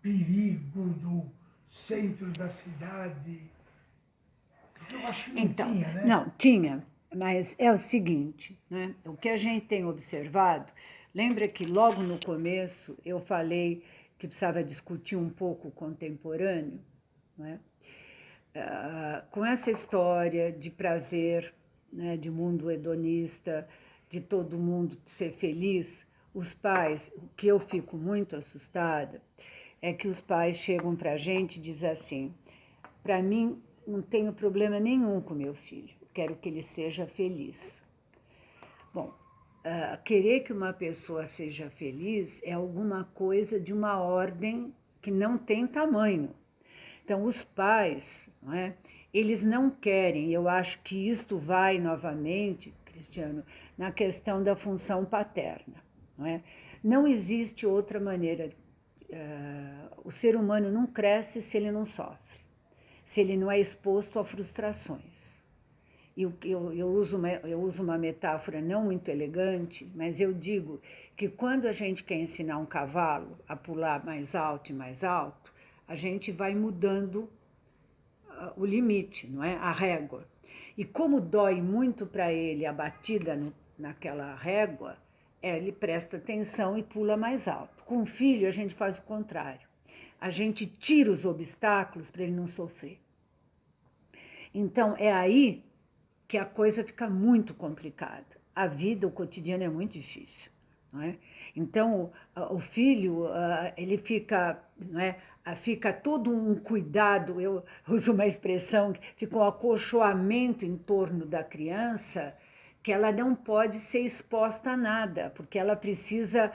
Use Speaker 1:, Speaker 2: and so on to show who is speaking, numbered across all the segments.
Speaker 1: perigo do centro da cidade? Eu acho que não
Speaker 2: Então,
Speaker 1: tinha, né?
Speaker 2: não, tinha, mas é o seguinte, né? O que a gente tem observado, lembra que logo no começo eu falei que precisava discutir um pouco o contemporâneo, né? Com essa história de prazer, né, de mundo hedonista, de todo mundo ser feliz, os pais, o que eu fico muito assustada é que os pais chegam para a gente e dizem assim: para mim não tenho problema nenhum com meu filho, quero que ele seja feliz. Bom, querer que uma pessoa seja feliz é alguma coisa de uma ordem que não tem tamanho. Então, os pais, não é? Eles não querem, eu acho que isto vai novamente, Cristiano, na questão da função paterna. Não é? Não existe outra maneira. O ser humano não cresce se ele não sofre, se ele não é exposto a frustrações. Eu uso uma metáfora não muito elegante, mas eu digo que quando a gente quer ensinar um cavalo a pular mais alto e mais alto, a gente vai mudando o limite, não é? A régua. E como dói muito para ele a batida naquela régua, ele presta atenção e pula mais alto. Com o filho, a gente faz o contrário. A gente tira os obstáculos para ele não sofrer. Então, é aí que a coisa fica muito complicada. A vida, o cotidiano é muito difícil, não é? Então, o filho, ele fica, não é? Fica todo um cuidado, eu uso uma expressão, fica um acolchoamento em torno da criança, que ela não pode ser exposta a nada, porque ela precisa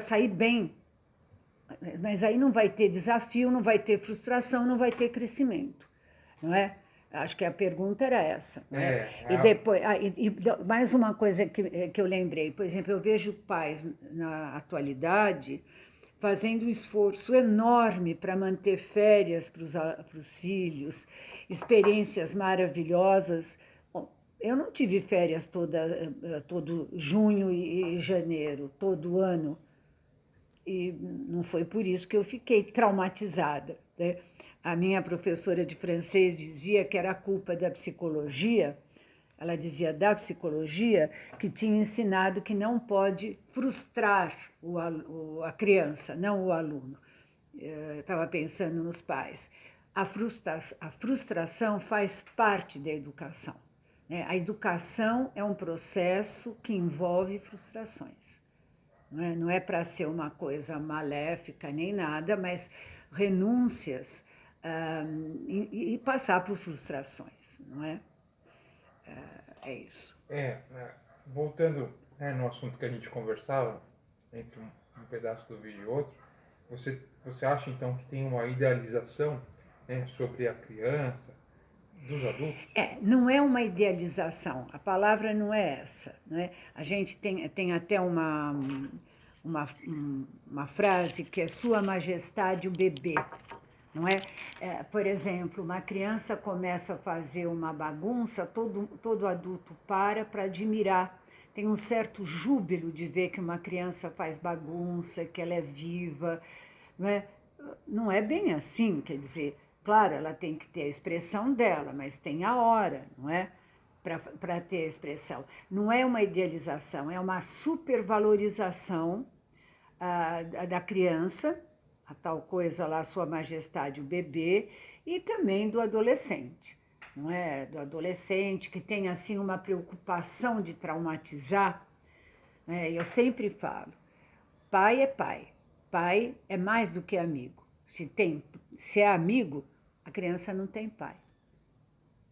Speaker 2: sair bem. Mas aí não vai ter desafio, não vai ter frustração, não vai ter crescimento, não é? Acho que a pergunta era essa, não é? E depois, mais uma coisa que eu lembrei, por exemplo, eu vejo pais na atualidade fazendo um esforço enorme para manter férias para os filhos, experiências maravilhosas. Bom, eu não tive férias todo junho e janeiro, todo ano, e não foi por isso que eu fiquei traumatizada, né? A minha professora de francês dizia que era culpa da psicologia, ela dizia da psicologia, que tinha ensinado que não pode frustrar a criança, não o aluno. Eu estava pensando nos pais. A frustração faz parte da educação, né? A educação é um processo que envolve frustrações. Não é para ser uma coisa maléfica nem nada, mas renúncias e passar por frustrações, não é? É isso.
Speaker 3: Voltando, né, no assunto que a gente conversava, entre um pedaço do vídeo e outro, você acha então que tem uma idealização, né, sobre a criança, dos adultos?
Speaker 2: Não é uma idealização, a palavra não é essa, né? A gente tem até uma frase que é Sua Majestade o bebê, não é? Por exemplo, uma criança começa a fazer uma bagunça, todo adulto para admirar. Tem um certo júbilo de ver que uma criança faz bagunça, que ela é viva, não é? Não é bem assim, quer dizer, claro, ela tem que ter a expressão dela, mas tem a hora, não é? Para ter a expressão. Não é uma idealização, é uma supervalorização da criança, a tal coisa lá, Sua Majestade, o bebê, e também do adolescente, não é? Do adolescente que tem assim uma preocupação de traumatizar, né? Eu sempre falo, pai é pai, pai é mais do que amigo. Se é amigo, a criança não tem pai,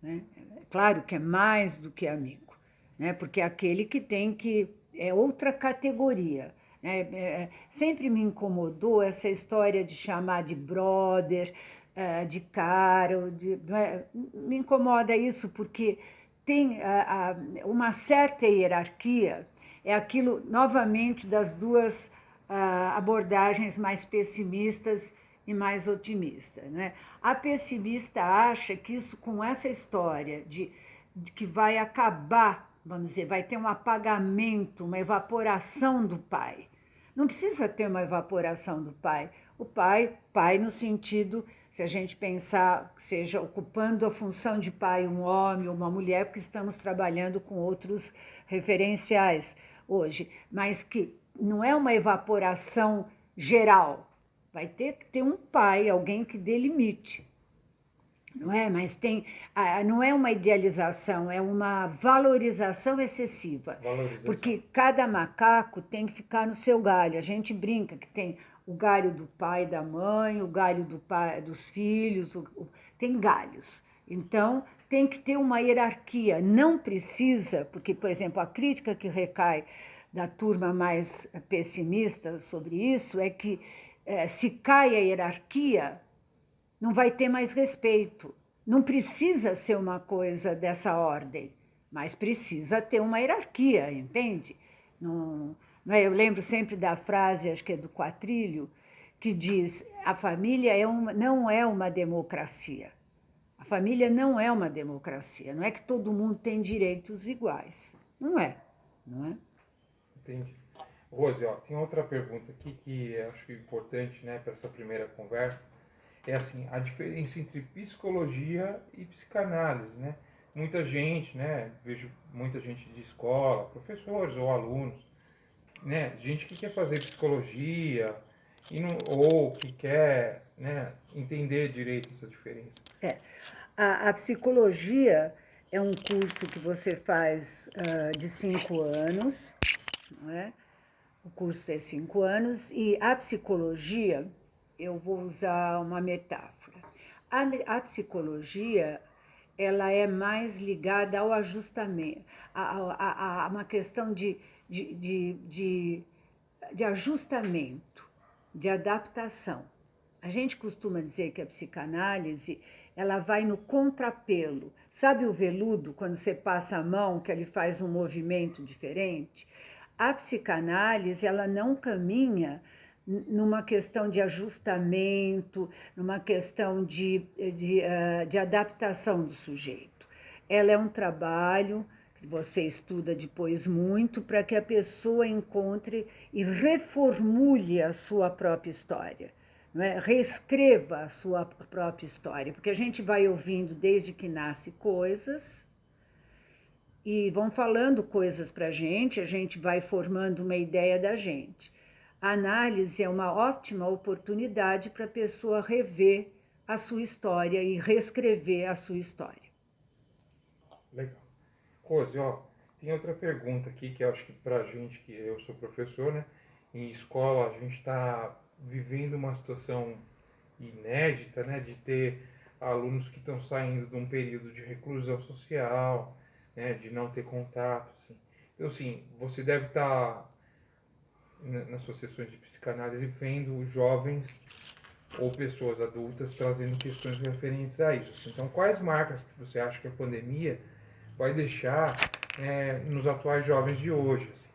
Speaker 2: né? É claro que é mais do que amigo, né? Porque é aquele que é outra categoria. Sempre me incomodou essa história de chamar de brother, de caro, me incomoda isso porque tem uma certa hierarquia, é aquilo novamente das duas abordagens mais pessimistas e mais otimistas, né? A pessimista acha que isso, com essa história de que vai acabar, vamos dizer, vai ter um apagamento, uma evaporação do pai, Não precisa ter uma evaporação do pai. O pai no sentido, se a gente pensar, seja ocupando a função de pai um homem ou uma mulher, porque estamos trabalhando com outros referenciais hoje, mas que não é uma evaporação geral. Vai ter que ter um pai, alguém que delimite. Não é? Mas não é uma idealização, é uma valorização excessiva.
Speaker 3: Valorização.
Speaker 2: Porque cada macaco tem que ficar no seu galho. A gente brinca que tem o galho do pai e da mãe, o galho do pai, dos filhos, tem galhos. Então, tem que ter uma hierarquia. Não precisa, porque, por exemplo, a crítica que recai da turma mais pessimista sobre isso é que se cai a hierarquia, não vai ter mais respeito. Não precisa ser uma coisa dessa ordem, mas precisa ter uma hierarquia, entende? Não, eu lembro sempre da frase, acho que é do Quatrilho, que diz: a família não é uma democracia. A família não é uma democracia. Não é que todo mundo tem direitos iguais. Não é.
Speaker 3: Entendi. Rose, ó, tem outra pergunta aqui que eu acho importante, né, para essa primeira conversa. É assim, a diferença entre psicologia e psicanálise, né? Muita gente, né, vejo muita gente de escola, professores ou alunos, né, gente que quer fazer psicologia ou que quer, né, entender direito essa diferença.
Speaker 2: A psicologia é um curso que você faz de 5 anos, não é? O curso é 5 anos e a psicologia, eu vou usar uma metáfora. A psicologia, ela é mais ligada ao ajustamento, a uma questão de ajustamento, de adaptação. A gente costuma dizer que a psicanálise, ela vai no contrapelo. Sabe o veludo, quando você passa a mão, que ele faz um movimento diferente? A psicanálise, ela não caminha numa questão de ajustamento, numa questão de adaptação do sujeito. Ela é um trabalho que você estuda depois muito para que a pessoa encontre e reformule a sua própria história. Não é? Reescreva a sua própria história, porque a gente vai ouvindo desde que nasce coisas e vão falando coisas para a gente vai formando uma ideia da gente. A análise é uma ótima oportunidade para a pessoa rever a sua história e reescrever a sua história.
Speaker 3: Legal. Rose, ó, tem outra pergunta aqui que eu acho que pra gente, que eu sou professor, né, em escola a gente está vivendo uma situação inédita, né, de ter alunos que estão saindo de um período de reclusão social, né, de não ter contato, assim. Então, assim, você deve estar nas suas sessões de psicanálise vendo jovens ou pessoas adultas trazendo questões referentes a isso. Então, quais marcas que você acha que a pandemia vai deixar nos atuais jovens de hoje? Assim?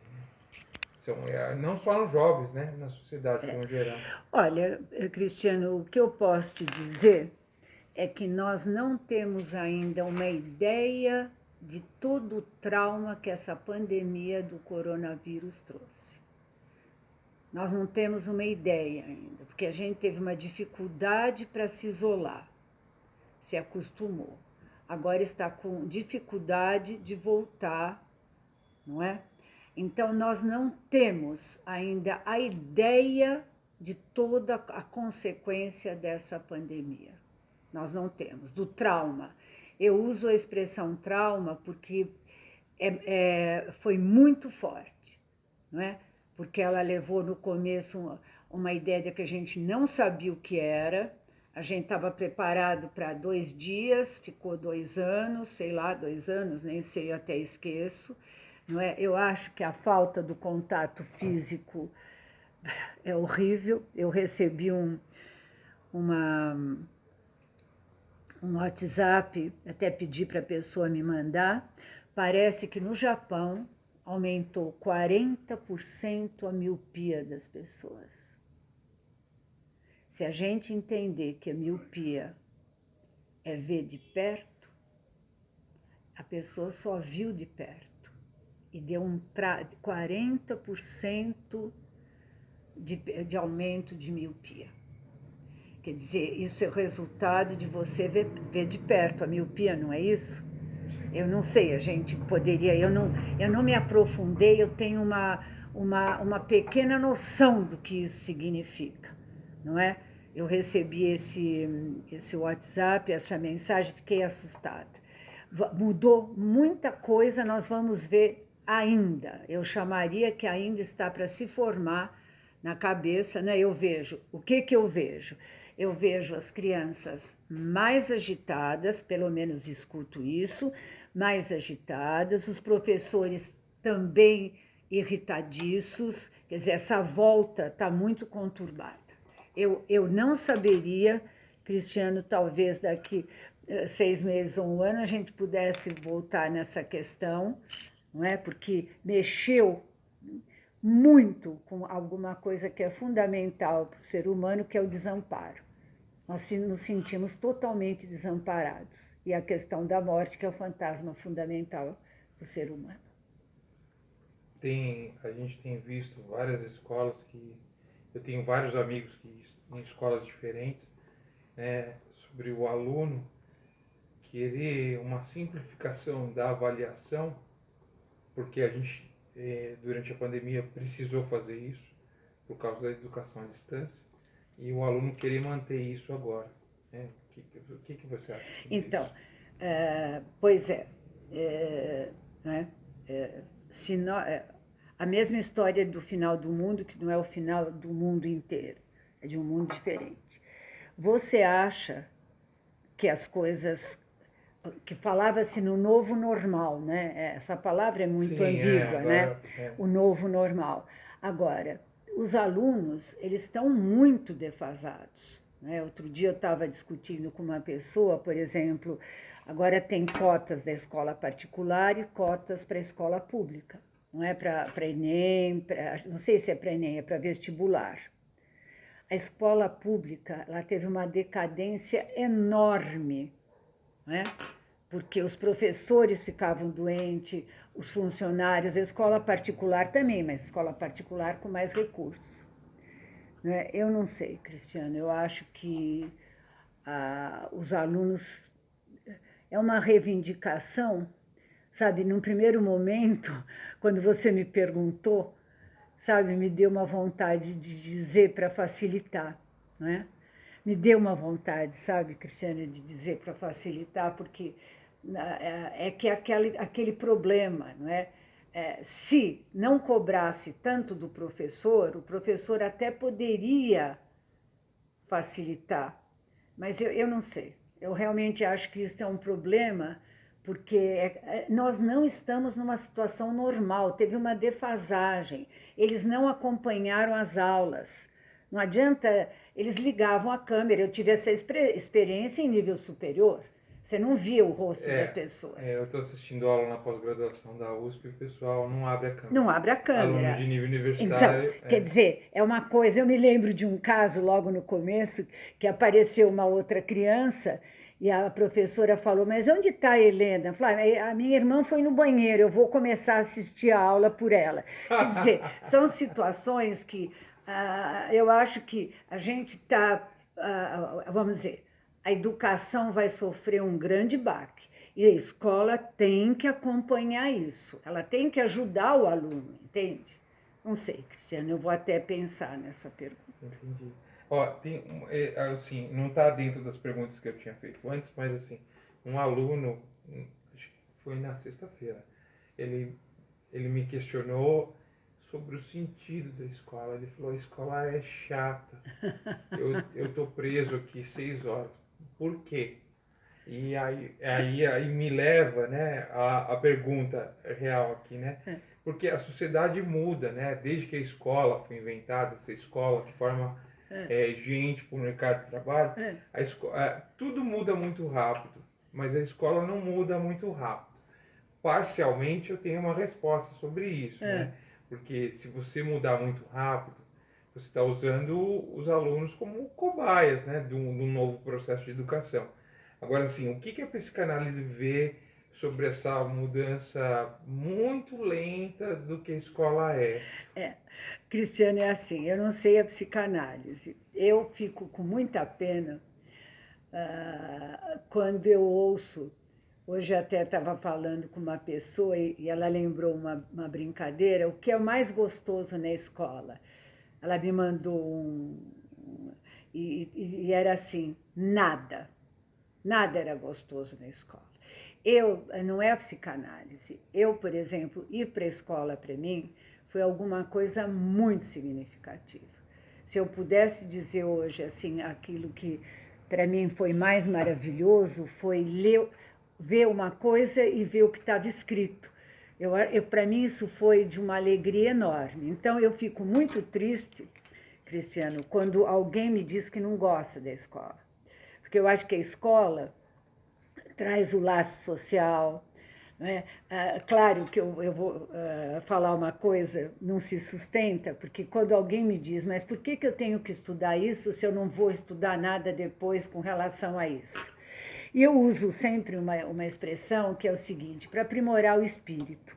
Speaker 3: Não só nos jovens, né, na sociedade como geral.
Speaker 2: Olha, Cristiano, o que eu posso te dizer é que nós não temos ainda uma ideia de todo o trauma que essa pandemia do coronavírus trouxe. Nós não temos uma ideia ainda, porque a gente teve uma dificuldade para se isolar, se acostumou. Agora está com dificuldade de voltar, não é? Então, nós não temos ainda a ideia de toda a consequência dessa pandemia. Nós não temos, do trauma. Eu uso a expressão trauma porque foi muito forte, não é? Porque ela levou no começo uma ideia de que a gente não sabia o que era, a gente estava preparado para 2 dias, ficou 2 anos, sei lá, 2 anos, nem sei, até esqueço. Não é? Eu acho que a falta do contato físico é horrível. Eu recebi um WhatsApp, até pedi para a pessoa me mandar. Parece que no Japão aumentou 40% a miopia das pessoas. Se a gente entender que a miopia é ver de perto, a pessoa só viu de perto e deu 40% de aumento de miopia. Quer dizer, isso é o resultado de você ver de perto a miopia, não é isso? Eu não sei, a gente poderia, eu não me aprofundei, eu tenho uma pequena noção do que isso significa, não é? Eu recebi esse WhatsApp, essa mensagem, fiquei assustada. Mudou muita coisa, nós vamos ver ainda. Eu chamaria que ainda está para se formar na cabeça, né? Eu vejo, o que eu vejo? Eu vejo as crianças mais agitadas, pelo menos escuto isso, mais agitadas, os professores também irritadiços, quer dizer, essa volta está muito conturbada. Eu não saberia, Cristiano, talvez daqui 6 meses ou um ano a gente pudesse voltar nessa questão, não é? Porque mexeu muito com alguma coisa que é fundamental para o ser humano, que é o desamparo. Nós nos sentimos totalmente desamparados. E a questão da morte, que é o fantasma fundamental do ser humano.
Speaker 3: A gente tem visto várias escolas eu tenho vários amigos em escolas diferentes, né, sobre o aluno querer uma simplificação da avaliação, porque a gente, durante a pandemia, precisou fazer isso, por causa da educação à distância, e o aluno querer manter isso agora. Né? O que você acha sobre
Speaker 2: Então,
Speaker 3: isso?
Speaker 2: pois é, né? Se a mesma história do final do mundo, que não é o final do mundo inteiro, é de um mundo diferente. Você acha que as coisas, que falava-se no novo normal, né? Essa palavra é muito
Speaker 3: Sim,
Speaker 2: ambígua,
Speaker 3: agora,
Speaker 2: né? O novo normal. Agora, os alunos, eles estão muito defasados, né? Outro dia eu estava discutindo com uma pessoa, por exemplo, agora tem cotas da escola particular e cotas para a escola pública. Não é para Enem, não sei se é para Enem, é para vestibular. A escola pública, ela teve uma decadência enorme, né? Porque os professores ficavam doentes, os funcionários, a escola particular também, mas escola particular com mais recursos. Né? Eu não sei, Cristiano, eu acho que os alunos... É uma reivindicação, sabe? Num primeiro momento, quando você me perguntou, sabe, me deu uma vontade de dizer para facilitar, não é? Me deu uma vontade, sabe, Cristiane, de dizer para facilitar, porque é que aquele problema, não é? Se não cobrasse tanto do professor, o professor até poderia facilitar, mas eu não sei. Eu realmente acho que isso é um problema, porque nós não estamos numa situação normal, teve uma defasagem, eles não acompanharam as aulas. Não adianta, eles ligavam a câmera, eu tive essa experiência em nível superior, você não via o rosto das pessoas.
Speaker 3: Eu estou assistindo aula na pós-graduação da USP e o pessoal não abre a câmera.
Speaker 2: Não abre a câmera.
Speaker 3: Alunos de nível universitário.
Speaker 2: Então, quer dizer, é uma coisa, eu me lembro de um caso logo no começo, que apareceu uma outra criança e a professora falou, mas onde está a Helena? Eu falei, a minha irmã foi no banheiro, eu vou começar a assistir a aula por ela. Quer dizer, são situações que eu acho que a gente está, vamos dizer, a educação vai sofrer um grande baque. E a escola tem que acompanhar isso, ela tem que ajudar o aluno, entende? Não sei, Cristiano, eu vou até pensar nessa pergunta.
Speaker 3: Entendi. Ó, assim, não está dentro das perguntas que eu tinha feito antes, mas assim, um aluno, acho que foi na sexta-feira, ele me questionou sobre o sentido da escola. Ele falou, a escola é chata, eu tô preso aqui 6 horas. Por quê? E aí me leva, né, a pergunta real aqui, né? Porque a sociedade muda, né? Desde que a escola foi inventada, essa escola que forma gente para o mercado de trabalho, tudo muda muito rápido, mas a escola não muda muito rápido. Parcialmente eu tenho uma resposta sobre isso, né? Porque se você mudar muito rápido, você está usando os alunos como cobaias, né, de um novo processo de educação. Agora, assim, o que a psicanálise vê sobre essa mudança muito lenta do que a escola é?
Speaker 2: Cristiano, é assim, eu não sei a psicanálise. Eu fico com muita pena quando eu ouço. Hoje até estava falando com uma pessoa e ela lembrou uma brincadeira. O que é o mais gostoso na escola? Ela me mandou e era assim, nada. Nada era gostoso na escola. Não é a psicanálise. Eu, por exemplo, ir para a escola para mim foi alguma coisa muito significativa. Se eu pudesse dizer hoje assim, aquilo que para mim foi mais maravilhoso foi ver uma coisa e ver o que estava escrito. Para mim isso foi de uma alegria enorme. Então eu fico muito triste, Cristiano, quando alguém me diz que não gosta da escola. Porque eu acho que a escola traz o laço social. Não é? Claro que eu vou falar uma coisa, não se sustenta, porque quando alguém me diz, mas por que eu tenho que estudar isso se eu não vou estudar nada depois com relação a isso? E eu uso sempre uma expressão que é o seguinte, para aprimorar o espírito.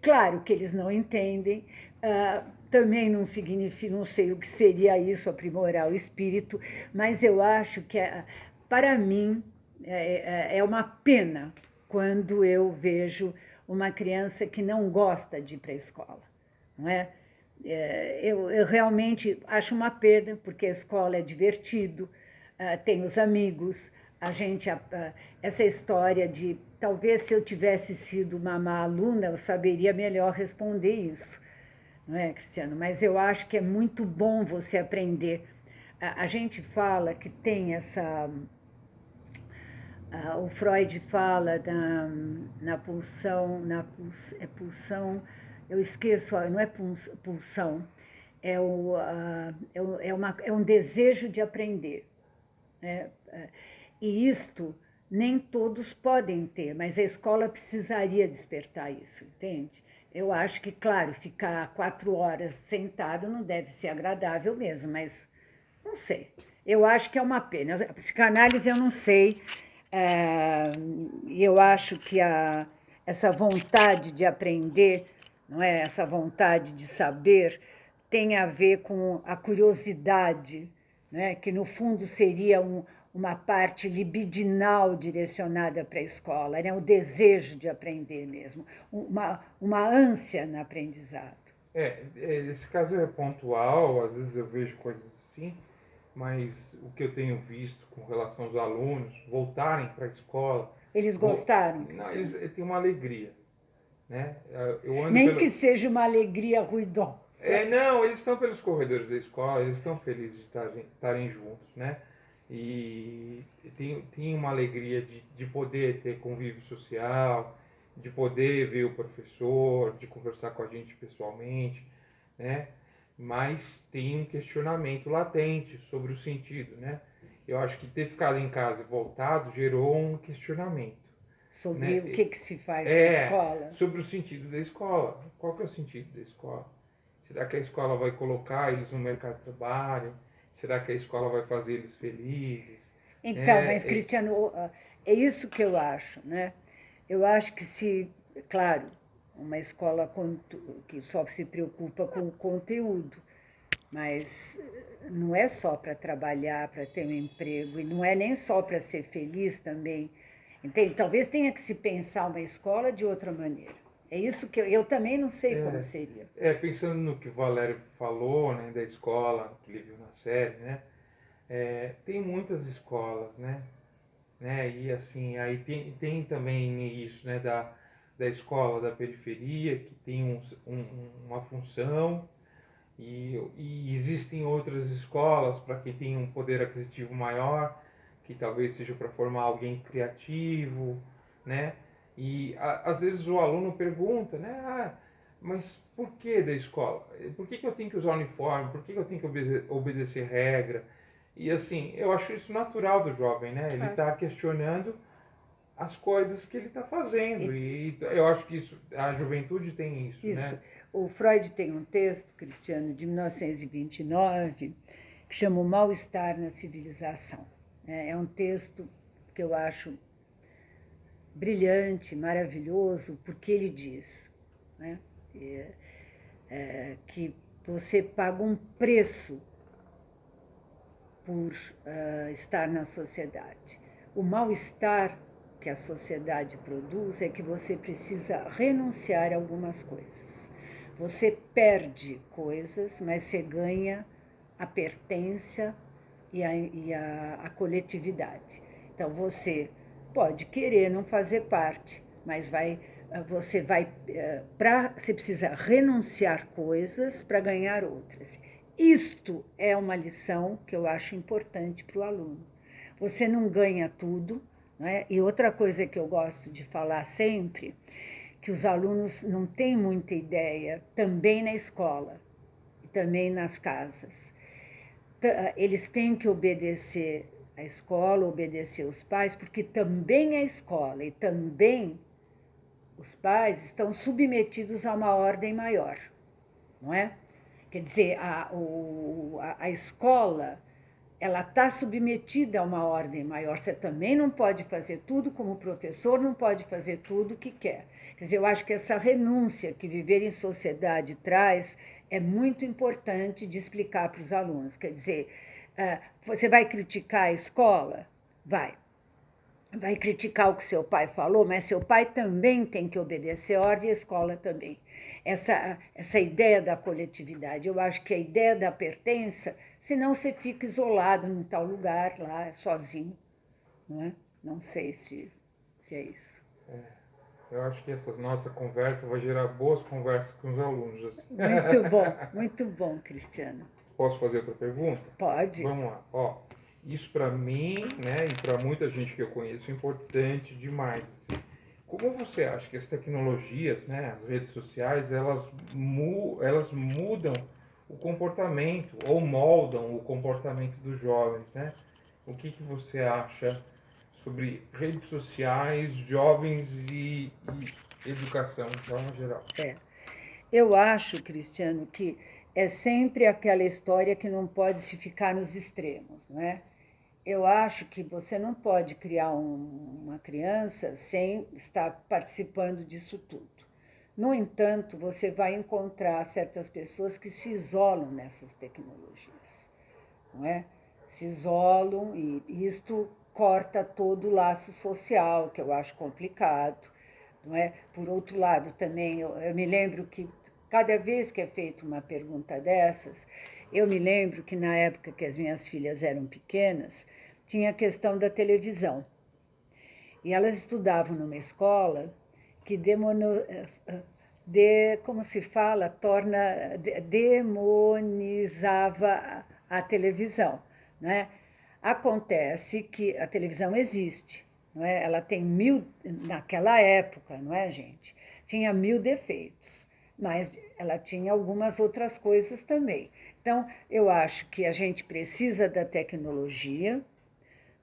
Speaker 2: Claro que eles não entendem, também não significa, não sei o que seria isso, aprimorar o espírito, mas eu acho que, para mim, é uma pena quando eu vejo uma criança que não gosta de ir para a escola, não é? Eu realmente acho uma pena, porque a escola é divertido, tem os amigos, essa história de talvez se eu tivesse sido uma má aluna, eu saberia melhor responder isso, não é, Cristiano? Mas eu acho que é muito bom você aprender. A gente fala que tem essa... o Freud fala na pulsão, pulsão, eu esqueço, não é pulsão, é um desejo de aprender. Né? E isto nem todos podem ter, mas a escola precisaria despertar isso, entende? Eu acho que, claro, ficar 4 horas sentado não deve ser agradável mesmo, mas não sei. Eu acho que é uma pena. A psicanálise eu não sei, e eu acho que essa vontade de aprender, não é? Essa vontade de saber, tem a ver com a curiosidade, né? Que no fundo seria uma parte libidinal direcionada para a escola, né? O desejo de aprender mesmo, uma ânsia no aprendizado.
Speaker 3: Esse caso é pontual, às vezes eu vejo coisas assim, mas o que eu tenho visto com relação aos alunos voltarem para a escola...
Speaker 2: Eles gostaram?
Speaker 3: Não, eles têm uma alegria, né?
Speaker 2: Nem que seja uma alegria ruidosa.
Speaker 3: Não, eles estão pelos corredores da escola, eles estão felizes de estarem juntos, né? E tem uma alegria de poder ter convívio social, de poder ver o professor, de conversar com a gente pessoalmente, né? Mas tem um questionamento latente sobre o sentido, né? Eu acho que ter ficado em casa e voltado gerou um questionamento.
Speaker 2: Sobre, né? O que se faz na escola?
Speaker 3: Sobre o sentido da escola. Qual que é o sentido da escola? Será que a escola vai colocar eles no mercado de trabalho? Será que a escola vai fazer eles felizes?
Speaker 2: Então, mas, Cristiano, é isso que eu acho, né? Eu acho que claro, uma escola que só se preocupa com o conteúdo, mas não é só para trabalhar, para ter um emprego, e não é nem só para ser feliz também. Entende? Talvez tenha que se pensar uma escola de outra maneira. É isso que eu também não sei como seria.
Speaker 3: Pensando no que o Valério falou, né, da escola, que ele viu na série, né? Tem muitas escolas, né? E assim, aí tem também isso, né, da escola da periferia, que tem uma função, e existem outras escolas para quem tem um poder aquisitivo maior, que talvez seja para formar alguém criativo, né? E às vezes o aluno pergunta, né? Mas por que da escola? Por que eu tenho que usar uniforme? Por que eu tenho que obedecer regra? E assim, eu acho isso natural do jovem, né? Ele está questionando as coisas que ele está fazendo. E eu acho que a juventude tem isso, né?
Speaker 2: O Freud tem um texto, Cristiano, de 1929, que chama O Mal-Estar na Civilização. É um texto que eu acho brilhante, maravilhoso, porque ele diz, né, que você paga um preço por estar na sociedade. O mal-estar que a sociedade produz é que você precisa renunciar a algumas coisas. Você perde coisas, mas você ganha a pertença e a coletividade. Então, você pode querer não fazer parte, mas você precisa renunciar coisas para ganhar outras. Isto é uma lição que eu acho importante para o aluno. Você não ganha tudo, né? E outra coisa que eu gosto de falar sempre, que os alunos não têm muita ideia, também na escola e também nas casas. Eles têm que obedecer à escola, obedecer os pais, porque também a escola e também os pais estão submetidos a uma ordem maior, não é? Quer dizer, a escola, ela está submetida a uma ordem maior. Você também não pode fazer tudo, como o professor não pode fazer tudo o que quer. Quer dizer, eu acho que essa renúncia que viver em sociedade traz é muito importante de explicar para os alunos. Quer dizer, você vai criticar a escola? Vai criticar o que seu pai falou, mas seu pai também tem que obedecer a ordem e a escola também. Essa ideia da coletividade, eu acho que a ideia da pertença, senão você fica isolado num tal lugar lá, sozinho, não é? Não sei se é isso.
Speaker 3: Eu acho que essa nossa conversa vai gerar boas conversas com os alunos. Assim.
Speaker 2: Muito bom, Cristiano.
Speaker 3: Posso fazer outra pergunta?
Speaker 2: Pode.
Speaker 3: Vamos lá. Ó, isso para mim, né, e para muita gente que eu conheço, é importante demais. Assim. Como você acha que as tecnologias, né, as redes sociais, elas mudam o comportamento ou moldam o comportamento dos jovens, né? O que você acha sobre redes sociais, jovens e educação de forma geral?
Speaker 2: Eu acho, Cristiano, que é sempre aquela história que não pode se ficar nos extremos, não é? Eu acho que você não pode criar uma criança sem estar participando disso tudo. No entanto, você vai encontrar certas pessoas que se isolam nessas tecnologias, não é? Se isolam e isto corta todo o laço social, que eu acho complicado, não é? Por outro lado, também, eu me lembro que cada vez que é feita uma pergunta dessas, eu me lembro que na época que as minhas filhas eram pequenas, tinha a questão da televisão. E elas estudavam numa escola que demonizava a televisão, né? Acontece que a televisão existe, não é? Ela tem naquela época, não é, gente? Tinha 1000 defeitos, mas ela tinha algumas outras coisas também. Então, eu acho que a gente precisa da tecnologia,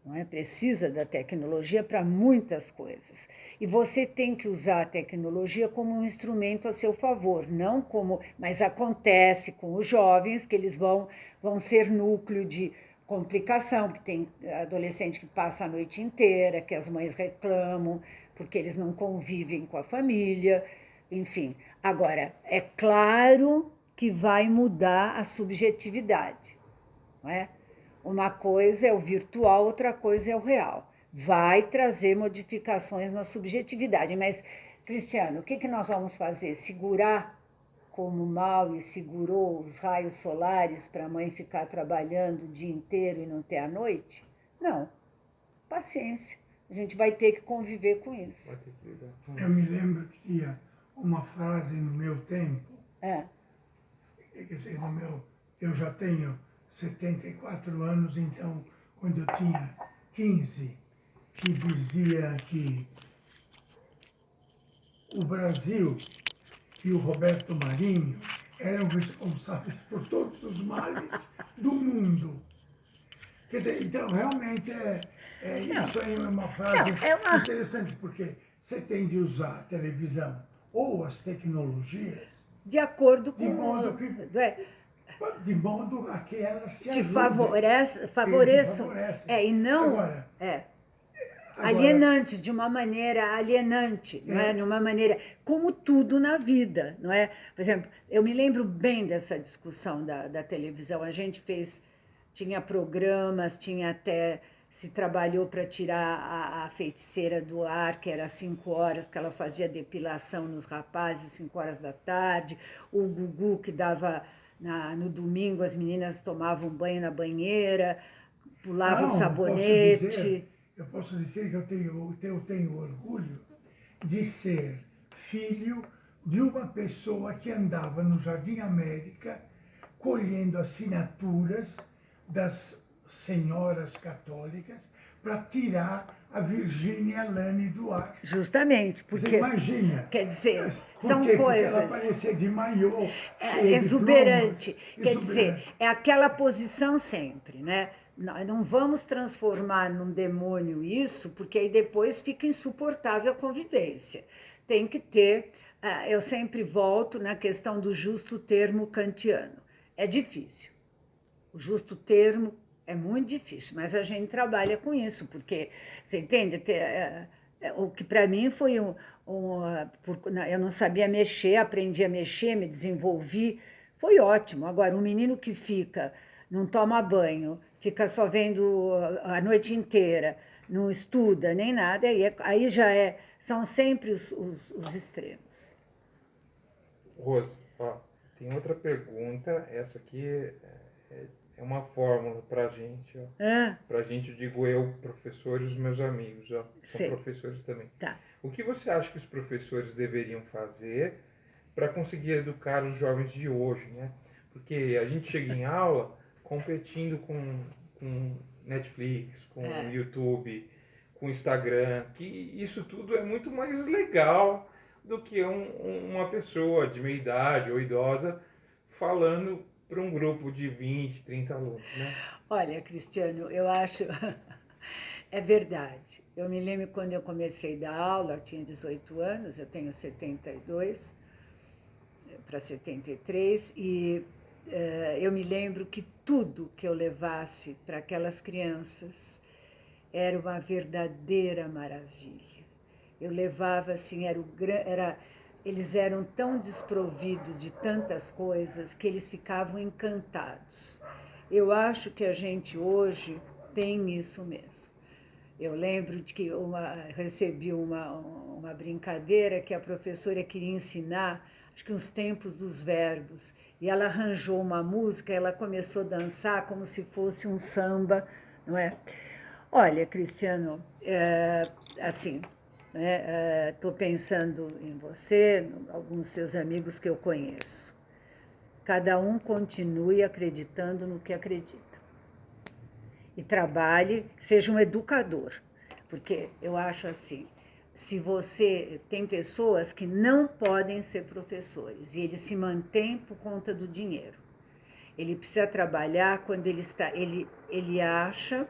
Speaker 2: não é? Precisa da tecnologia para muitas coisas. E você tem que usar a tecnologia como um instrumento a seu favor, não como... Mas acontece com os jovens que eles vão ser núcleo de complicação, que tem adolescente que passa a noite inteira, que as mães reclamam, porque eles não convivem com a família, enfim. Agora, é claro que vai mudar a subjetividade, não é? Uma coisa é o virtual, outra coisa é o real. Vai trazer modificações na subjetividade. Mas, Cristiano, o que nós vamos fazer? Segurar como mal e segurou os raios solares para a mãe ficar trabalhando o dia inteiro e não ter a noite? Não. Paciência. A gente vai ter que conviver com isso.
Speaker 1: Eu me lembro que tinha uma frase no meu tempo. Quer dizer, eu já tenho 74 anos, então, quando eu tinha 15, que dizia que o Brasil e o Roberto Marinho eram responsáveis por todos os males do mundo. Quer dizer, então, realmente, isso aí é uma frase interessante, porque você tem de usar a televisão ou as tecnologias
Speaker 2: de acordo com...
Speaker 1: De modo a que elas
Speaker 2: te favoreçam. E não...
Speaker 1: Agora,
Speaker 2: alienantes, de uma maneira alienante, não é? Numa maneira, como tudo na vida, não é? Por exemplo, eu me lembro bem dessa discussão da televisão. A gente tinha programas, tinha até, se trabalhou para tirar a feiticeira do ar, que era às 5 horas, porque ela fazia depilação nos rapazes, às 5 horas da tarde, o Gugu, que dava, no domingo, as meninas tomavam banho na banheira, pulavam o sabonete.
Speaker 1: Eu posso dizer que eu tenho orgulho de ser filho de uma pessoa que andava no Jardim América colhendo assinaturas das senhoras católicas para tirar a Virgínia Lani do ar.
Speaker 2: Justamente, porque...
Speaker 1: Você imagina.
Speaker 2: Quer dizer,
Speaker 1: Por
Speaker 2: são
Speaker 1: quê? Porque
Speaker 2: coisas...
Speaker 1: ela parecia de maiô,
Speaker 2: exuberante. Quer
Speaker 1: exuberante.
Speaker 2: dizer, é aquela posição sempre, né? Não vamos transformar num demônio isso, porque aí depois fica insuportável a convivência. Tem que ter... eu sempre volto na questão do justo termo kantiano. É difícil. O justo termo é muito difícil, mas a gente trabalha com isso, porque, você entende? O que para mim foi eu não sabia mexer, aprendi a mexer, me desenvolvi, foi ótimo. Agora, um menino que não toma banho, fica só vendo a noite inteira, não estuda nem nada, aí são sempre os extremos.
Speaker 3: Rose, ó, tem outra pergunta, essa aqui é uma fórmula para a gente, ó. Para a gente, eu digo eu, professor e os meus amigos, ó, são professores também.
Speaker 2: Tá.
Speaker 3: O que você acha que os professores deveriam fazer para conseguir educar os jovens de hoje, né? Porque a gente chega em aula competindo com Netflix, com YouTube, com Instagram, que isso tudo é muito mais legal do que uma pessoa de meia idade ou idosa falando para um grupo de 20, 30 alunos, né?
Speaker 2: Olha, Cristiano, eu acho... É verdade. Eu me lembro quando eu comecei a dar aula, eu tinha 18 anos, eu tenho 72 para 73, e eu me lembro que tudo que eu levasse para aquelas crianças era uma verdadeira maravilha. Eu levava assim, eles eram tão desprovidos de tantas coisas que eles ficavam encantados. Eu acho que a gente hoje tem isso mesmo. Eu lembro de que recebi uma brincadeira que a professora queria ensinar, acho que uns tempos dos verbos, e ela arranjou uma música, ela começou a dançar como se fosse um samba, não é? Olha, Cristiano, assim, estou pensando em você, em alguns seus amigos que eu conheço. Cada um continue acreditando no que acredita. E trabalhe, seja um educador. Porque eu acho assim, se você tem pessoas que não podem ser professores e ele se mantém por conta do dinheiro. Ele precisa trabalhar quando ele acha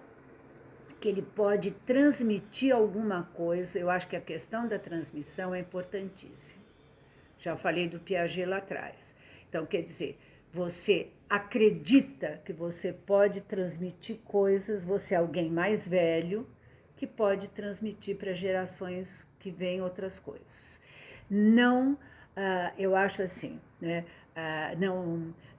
Speaker 2: que ele pode transmitir alguma coisa. Eu acho que a questão da transmissão é importantíssima. Já falei do Piaget lá atrás. Então, quer dizer, você acredita que você pode transmitir coisas, você é alguém mais velho que pode transmitir para gerações que veem outras coisas. Não, eu acho assim, né?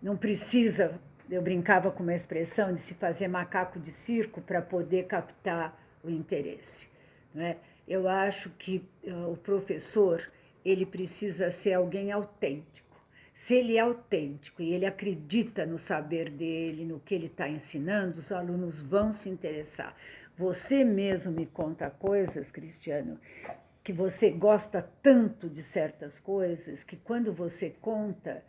Speaker 2: Não precisa, eu brincava com uma expressão de se fazer macaco de circo para poder captar o interesse, né? Eu acho que o professor, ele precisa ser alguém autêntico. Se ele é autêntico e ele acredita no saber dele, no que ele está ensinando, os alunos vão se interessar. Você mesmo me conta coisas, Cristiano, que você gosta tanto de certas coisas, que quando você conta,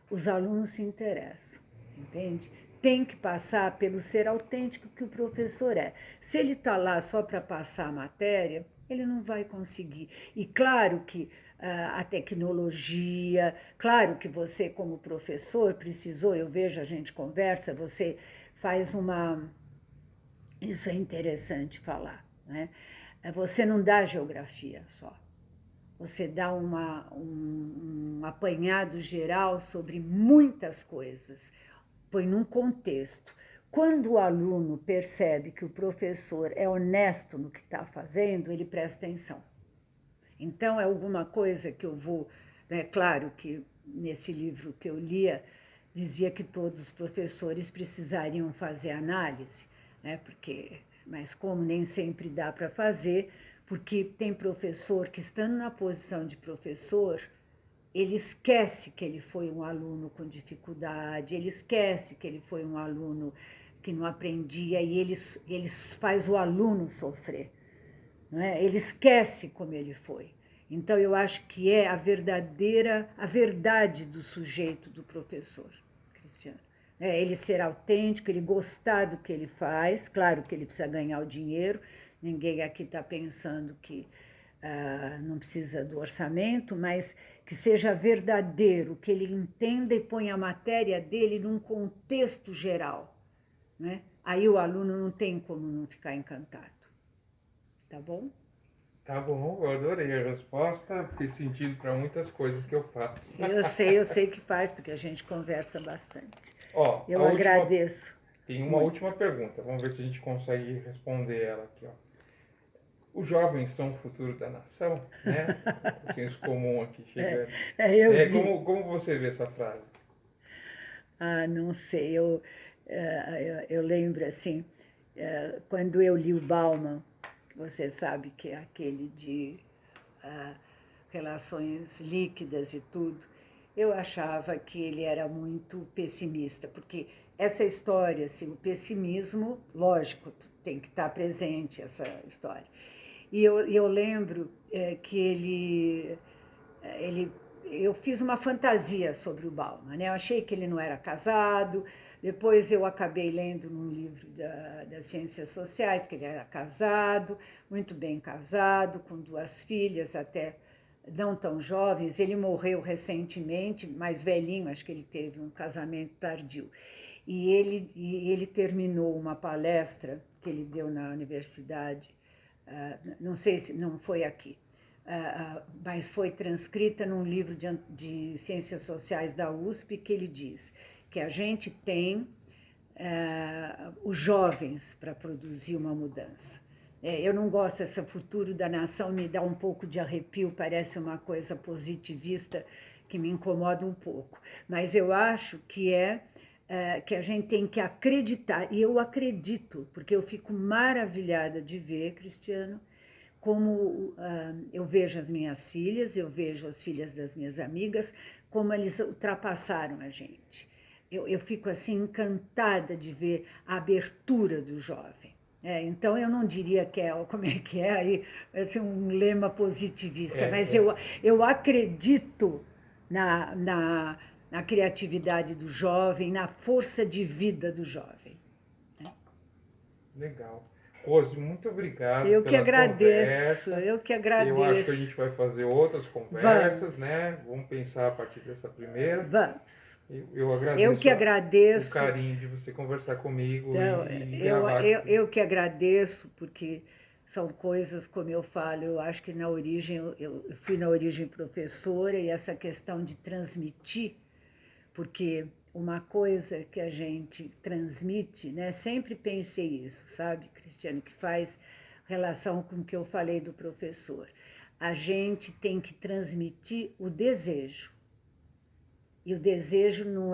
Speaker 2: os alunos se interessam, entende? Tem que passar pelo ser autêntico que o professor é. Se ele está lá só para passar a matéria, ele não vai conseguir. E claro que a tecnologia, claro que você, como professor, precisou, eu vejo, a gente conversa, você faz isso é interessante falar, né? Você não dá geografia só, você dá um apanhado geral sobre muitas coisas, põe num contexto. quando o aluno percebe que o professor é honesto no que está fazendo, ele presta atenção. Então, é alguma coisa que eu vou... É claro que nesse livro que eu lia, dizia que todos os professores precisariam fazer análise, né? Mas como nem sempre dá para fazer, porque tem professor que, estando na posição de professor, ele esquece que ele foi um aluno com dificuldade, ele esquece que ele foi um aluno que não aprendia e ele faz o aluno sofrer, não é? Ele esquece como ele foi. Então, eu acho que é a verdade do sujeito, do professor, Cristiano. Ele ser autêntico, ele gostar do que ele faz, claro que ele precisa ganhar o dinheiro, ninguém aqui está pensando que não precisa do orçamento, mas que seja verdadeiro, que ele entenda e ponha a matéria dele num contexto geral, né? Aí o aluno não tem como não ficar encantado. Tá bom?
Speaker 3: Tá bom, eu adorei a resposta, fez sentido para muitas coisas que eu faço.
Speaker 2: Eu sei que faz, porque a gente conversa bastante.
Speaker 3: Ó,
Speaker 2: Eu agradeço.
Speaker 3: Tem uma
Speaker 2: muito.
Speaker 3: última pergunta, vamos ver se a gente consegue responder ela aqui, ó. Os jovens são o futuro da nação, né? O senso comum aqui chegando. Como você vê essa frase?
Speaker 2: Não sei, eu lembro assim, quando eu li o Bauman, você sabe que é aquele de relações líquidas e tudo, eu achava que ele era muito pessimista, porque essa história, assim, o pessimismo, lógico, tem que estar presente essa história. E eu lembro que eu fiz uma fantasia sobre o Bauman, né? Eu achei que ele não era casado, depois eu acabei lendo num livro das Ciências Sociais que ele era casado, muito bem casado, com 2 filhas, até não tão jovens. Ele morreu recentemente, mais velhinho, acho que ele teve um casamento tardio. E ele terminou uma palestra que ele deu na universidade, não sei se não foi aqui, mas foi transcrita num livro de Ciências Sociais da USP, que ele diz que a gente tem os jovens para produzir uma mudança. Eu não gosto desse futuro da nação, me dá um pouco de arrepio, parece uma coisa positivista que me incomoda um pouco. Mas eu acho que que a gente tem que acreditar, e eu acredito, porque eu fico maravilhada de ver, Cristiano, como eu vejo as minhas filhas, eu vejo as filhas das minhas amigas, como eles ultrapassaram a gente. Eu fico assim encantada de ver a abertura do jovem. Então, eu não diria que como é que é, aí vai ser um lema positivista, mas eu acredito na criatividade do jovem, na força de vida do jovem.
Speaker 3: Legal. Rose, muito obrigado
Speaker 2: eu que agradeço,
Speaker 3: conversa.
Speaker 2: Eu que agradeço.
Speaker 3: Eu acho que a gente vai fazer outras conversas,
Speaker 2: Vamos.
Speaker 3: né? Vamos pensar a partir dessa primeira.
Speaker 2: Vamos.
Speaker 3: Eu agradeço.
Speaker 2: Eu que agradeço.
Speaker 3: O carinho de você conversar comigo
Speaker 2: então,
Speaker 3: e gravar.
Speaker 2: Eu que agradeço, porque são coisas, como eu falo, eu acho que na origem, eu fui na origem professora, e essa questão de transmitir, porque uma coisa que a gente transmite, né? Sempre pensei isso, sabe, Cristiano, que faz relação com o que eu falei do professor. A gente tem que transmitir o desejo. E o desejo não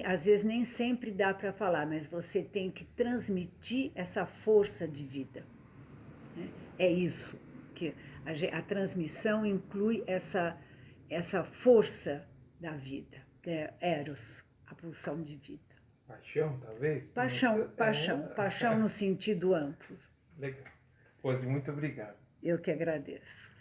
Speaker 2: às vezes nem sempre dá para falar, mas você tem que transmitir essa força de vida. Né? É isso, que a transmissão inclui essa força da vida, que é Eros, a pulsão de vida.
Speaker 3: Paixão, talvez?
Speaker 2: Paixão no sentido amplo.
Speaker 3: Legal. Rose, muito obrigado.
Speaker 2: Eu que agradeço.